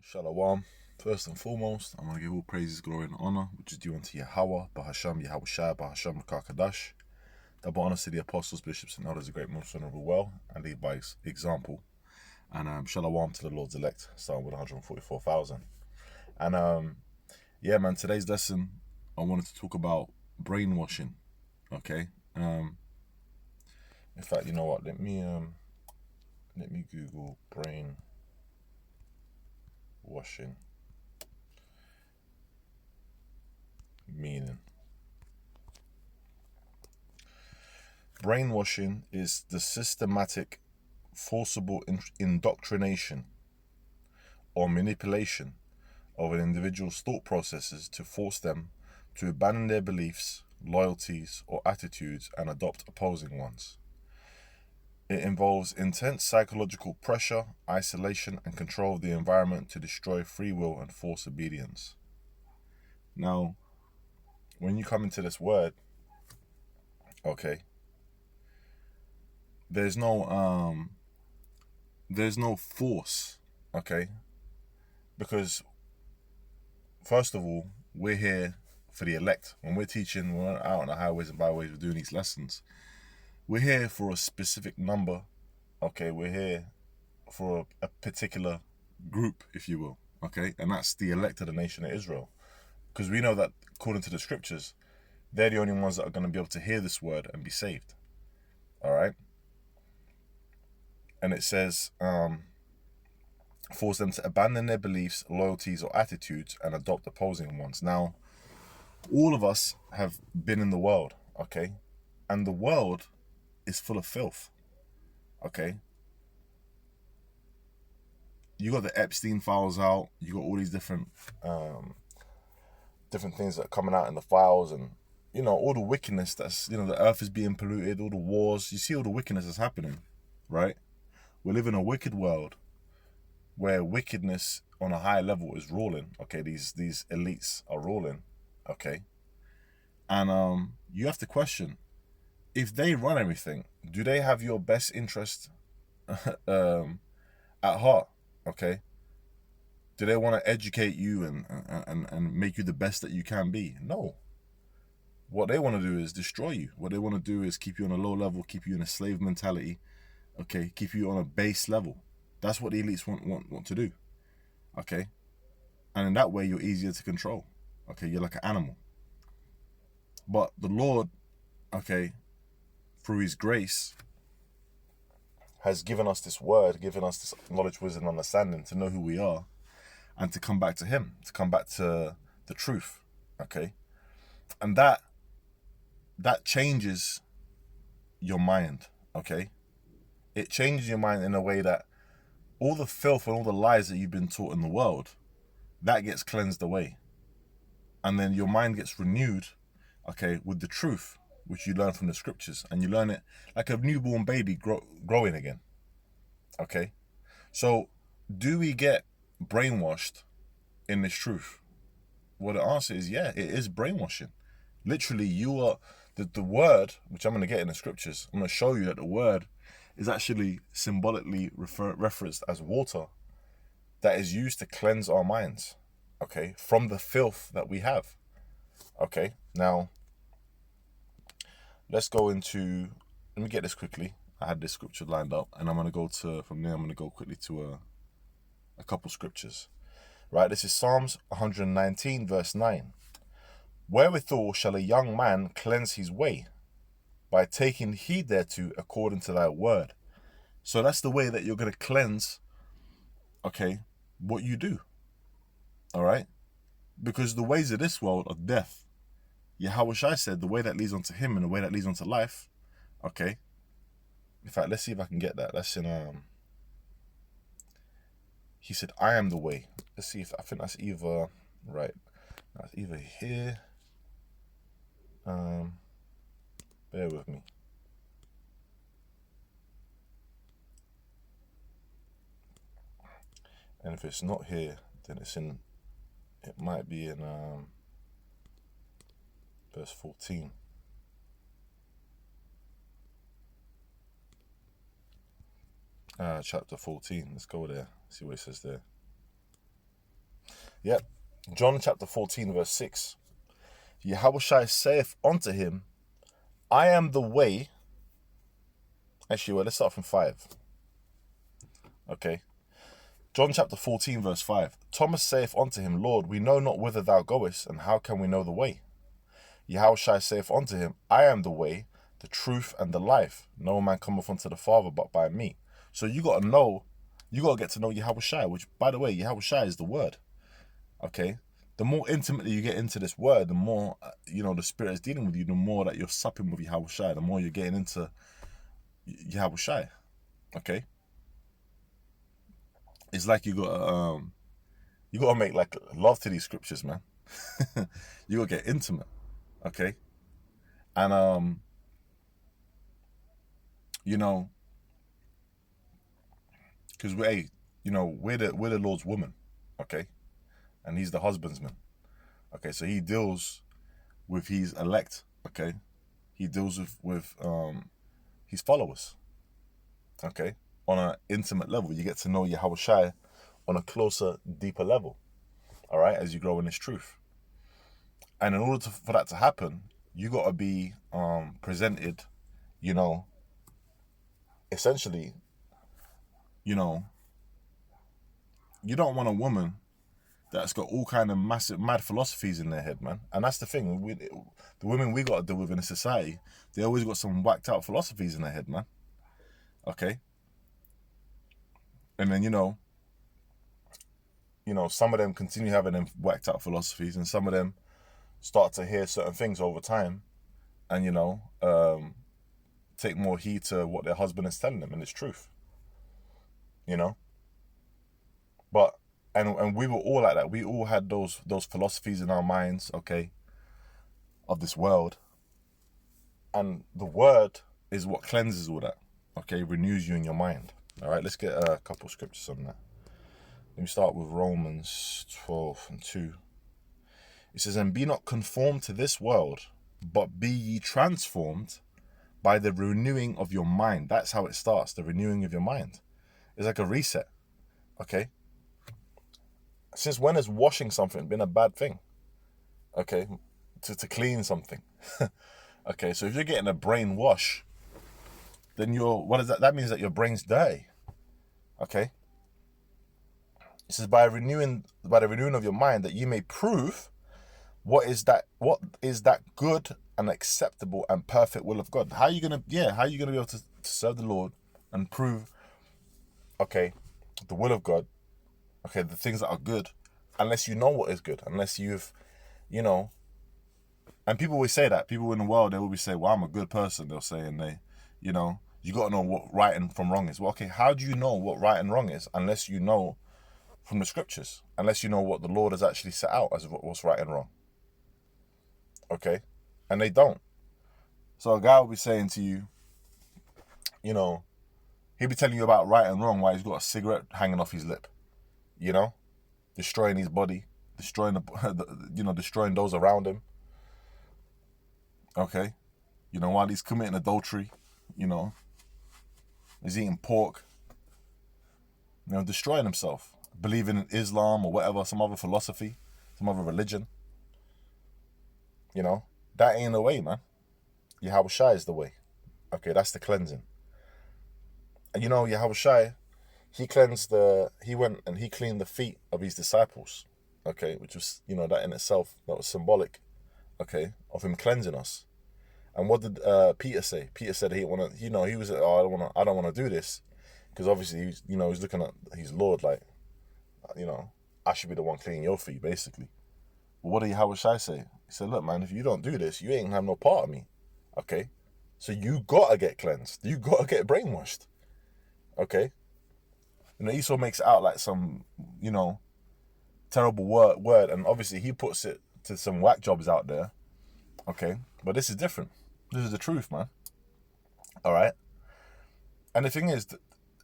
Shalom. First and foremost, I want to give all praises, glory, and honor, which is due unto Yahweh, Bahasham, Yahweh Shai, Bahasham, Kakadash. Double honors to the apostles, bishops, and elders, a great most honorable well, and lead by example. And shalom to the Lord's elect, starting with 144,000. And yeah, man, today's lesson, I wanted to talk about brainwashing. Okay. In fact, you know what? Let me Google brainwashing meaning. Brainwashing is the systematic, forcible indoctrination or manipulation of an individual's thought processes to force them to abandon their beliefs, loyalties, or attitudes and adopt opposing ones. It involves intense psychological pressure, isolation, and control of the environment to destroy free will and force obedience. Now, when you come into this word, okay, there's no force, okay? Because first of all, we're here for the elect. When we're teaching, we're out on the highways and byways, we're doing these lessons. We're here for a specific number, okay? We're here for a particular group, if you will, okay? And that's the elect of the nation of Israel. Because we know that according to the scriptures, they're the only ones that are going to be able to hear this word and be saved. All right? And it says, force them to abandon their beliefs, loyalties, or attitudes and adopt opposing ones. Now, all of us have been in the world, okay? And the world is full of filth, okay? You got the Epstein files out. You got all these different things that are coming out in the files, and you know all the wickedness that's the earth is being polluted, all the wars. You see all the wickedness that's happening, right? We live in a wicked world where wickedness on a high level is ruling. Okay, these elites are ruling. Okay, and you have to question, if they run everything, do they have your best interest at heart? Okay, do they want to educate you and make you the best that you can be? No. What they want to do is destroy you. What they want to do is keep you on a low level, keep you in a slave mentality, okay, keep you on a base level. That's what the elites want to do, okay? And in that way, you're easier to control, okay? You're like an animal. But the Lord, okay, through his grace, has given us this word, given us this knowledge, wisdom, and understanding to know who we are and to come back to him, to come back to the truth, okay? And that changes your mind, okay? It changes your mind in a way that all the filth and all the lies that you've been taught in the world, that gets cleansed away. And then your mind gets renewed, okay, with the truth, which you learn from the scriptures. And you learn it like a newborn baby growing again, okay? So, do we get brainwashed in this truth? Well, the answer is yeah, it is brainwashing. Literally, you are, the word, which I'm going to get in the scriptures, I'm going to show you that the word is actually symbolically referenced as water that is used to cleanse our minds, okay, from the filth that we have. Okay, now let's go into, let me get this quickly. I had this scripture lined up, and I'm going to go to, from there I'm going to go quickly to a couple scriptures. Right, this is Psalms 119 verse 9. Wherewithal shall a young man cleanse his way? By taking heed thereto according to thy word. So that's the way that you're going to cleanse, okay, what you do. All right? Because the ways of this world are death. Yahweh Shai said the way that leads onto him and the way that leads onto life, okay? In fact, let's see if I can get that. That's in, he said, I am the way. Let's see if, I think that's either, right. That's either here. Bear with me. And if it's not here, then it's in, it might be in verse 14. Chapter 14. Let's go there. See what it says there. Yep. John chapter 14, verse 6. Yahushua saith unto him, I am the way. Actually, well, let's start from 5. Okay. John chapter 14, verse 5. Thomas saith unto him, Lord, we know not whither thou goest, and how can we know the way? Yahushua saith unto him, I am the way, the truth, and the life. No man cometh unto the Father but by me. So you got to get to know Yahushua, which, by the way, Yahushua is the word. Okay? The more intimately you get into this word, the more, the Spirit is dealing with you, the more that you're supping with Yahushua, the more you're getting into Yahushua. Okay? It's like you got to make like love to these scriptures, man. You got to get intimate. Okay? And, because we're the Lord's woman, okay? And he's the husbandsman. Okay, so he deals with his elect, okay? He deals with his followers, okay? On an intimate level. You get to know Yahushua on a closer, deeper level, all right, as you grow in this truth. And in order for that to happen, you got to be presented, essentially, you don't want a woman that's got all kind of mad philosophies in their head, man. And that's the thing. The women we got to deal with in a society, they always got some whacked out philosophies in their head, man. Okay? And then, some of them continue having them whacked out philosophies, and some of them start to hear certain things over time and, take more heed to what their husband is telling them, and it's truth. But and we were all like that. We all had those philosophies in our minds, okay, of this world. And the word is what cleanses all that, okay, renews you in your mind. All right, let's get a couple of scriptures on that. Let me start with Romans 12 and 2. It says, and be not conformed to this world, but be ye transformed by the renewing of your mind. That's how it starts, the renewing of your mind. It's like a reset, okay? Since when has washing something been a bad thing? Okay, to clean something. Okay, so if you're getting a brain wash, then what is that? That means that your brain's dirty. Okay. It says by the renewing of your mind, that you may prove what is that good and acceptable and perfect will of God. How are you gonna be able to serve the Lord and prove, okay, the will of God, okay, the things that are good, unless you know what is good, unless you've, and people always say that. People in the world, they always say, well, I'm a good person, they'll say, and they, you got to know what right and from wrong is. Well, okay, how do you know what right and wrong is unless you know from the scriptures, unless you know what the Lord has actually set out as what's right and wrong? Okay? And they don't. So a guy will be saying to you, he'll be telling you about right and wrong while he's got a cigarette hanging off his lip, destroying his body, destroying destroying those around him. Okay? While he's committing adultery, he's eating pork, destroying himself, believing in Islam or whatever, some other philosophy, some other religion. That ain't the way, man. Yahushua is the way. Okay, that's the cleansing. And Yahushua, he went and he cleaned the feet of his disciples. Okay, which was, that in itself, that was symbolic, okay, of him cleansing us. And what did Peter say? Peter said he want to, he was, I don't want to do this, because obviously he's looking at his Lord like, I should be the one cleaning your feet, basically. But what did Yahushua say? He said, look, man, if you don't do this, you ain't gonna have no part of me. Okay, so you gotta get cleansed. You gotta get brainwashed. Okay, Esau makes it out like some, terrible word, and obviously he puts it to some whack jobs out there. Okay, but this is different. This is the truth, man. All right. And the thing is,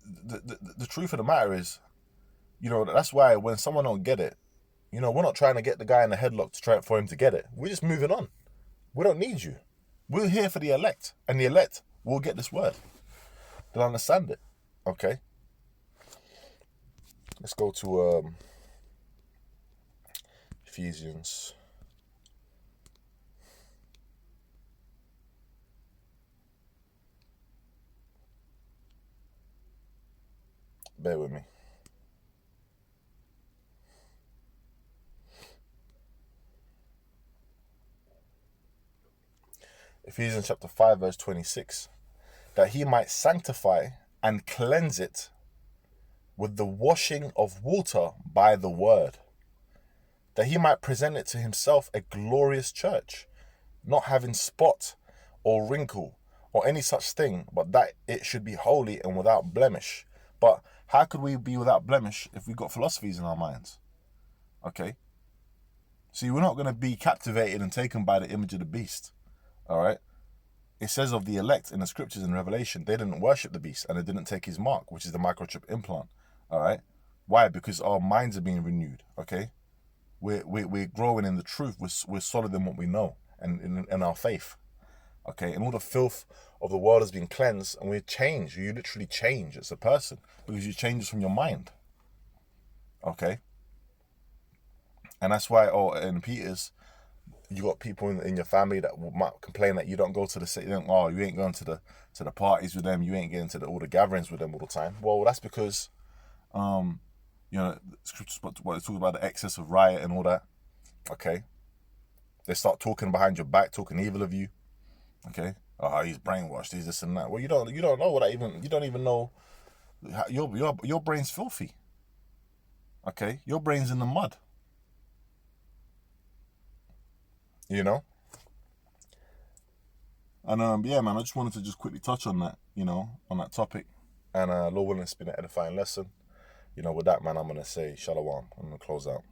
the truth of the matter is, that's why when someone don't get it, we're not trying to get the guy in the headlock to try for him to get it. We're just moving on. We don't need you. We're here for the elect, and the elect will get this word. They'll understand it. Okay. Let's go to Ephesians. Bear with me. Ephesians chapter 5 verse 26. That he might sanctify and cleanse it with the washing of water by the word, that he might present it to himself a glorious church, not having spot or wrinkle or any such thing, but that it should be holy and without blemish. But how could we be without blemish if we got philosophies in our minds? Okay. See, we're not going to be captivated and taken by the image of the beast. All right. It says of the elect in the scriptures in Revelation, they didn't worship the beast and they didn't take his mark, which is the microchip implant. All right. Why? Because our minds are being renewed. Okay. We're growing in the truth. We're solid in what we know and in our faith. Okay. And all the filth of the world has been cleansed, and we change. You literally change as a person because you change from your mind. Okay. And that's why, in Peter's, you got people in your family that might complain that you don't go to the city. Oh, you ain't going to the parties with them. You ain't getting to all the gatherings with them all the time. Well, that's because, scriptures what it talks about, the excess of riot and all that. Okay, they start talking behind your back, talking evil of you. Okay, oh, he's brainwashed. He's this and that. Well, you don't know what you don't even know. Your brain's filthy. Okay, your brain's in the mud. You know? And yeah, man, I just wanted to just quickly touch on that, on that topic. And Lord willing, it's been an edifying lesson. With that, man, I'm going to say shalom. I'm going to close out.